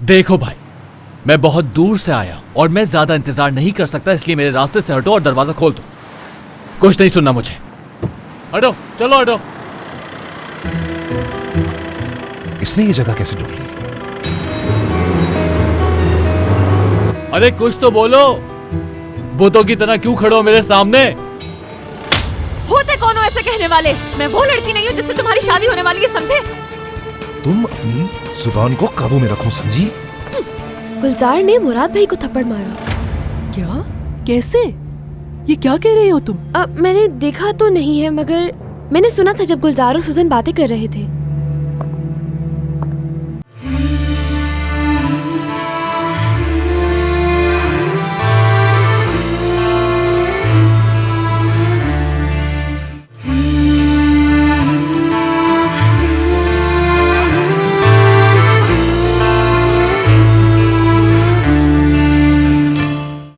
देखो भाई, मैं बहुत दूर से आया और मैं ज्यादा इंतजार नहीं कर सकता, इसलिए मेरे रास्ते से हटो और दरवाजा खोल दो। कुछ नहीं सुनना मुझे। हटो, चलो हटो। इसने ये जगह कैसे ढूंढ ली? अरे कुछ तो बोलो, भूतों की तरह क्यों खड़े हो मेरे सामने? होते कौन हो ऐसे कहने वाले? मैं वो लड़की नहीं हूँ जिससे तुम्हारी शादी होने वाली है, समझे? तुम अपनी जुबान को काबू में रखो, समझी? गुलजार ने मुराद भाई को थप्पड़ मारा। क्या? कैसे? ये क्या कह रही हो तुम? मैंने देखा तो नहीं है, मगर मैंने सुना था जब गुलजार और सुजन बातें कर रहे थे।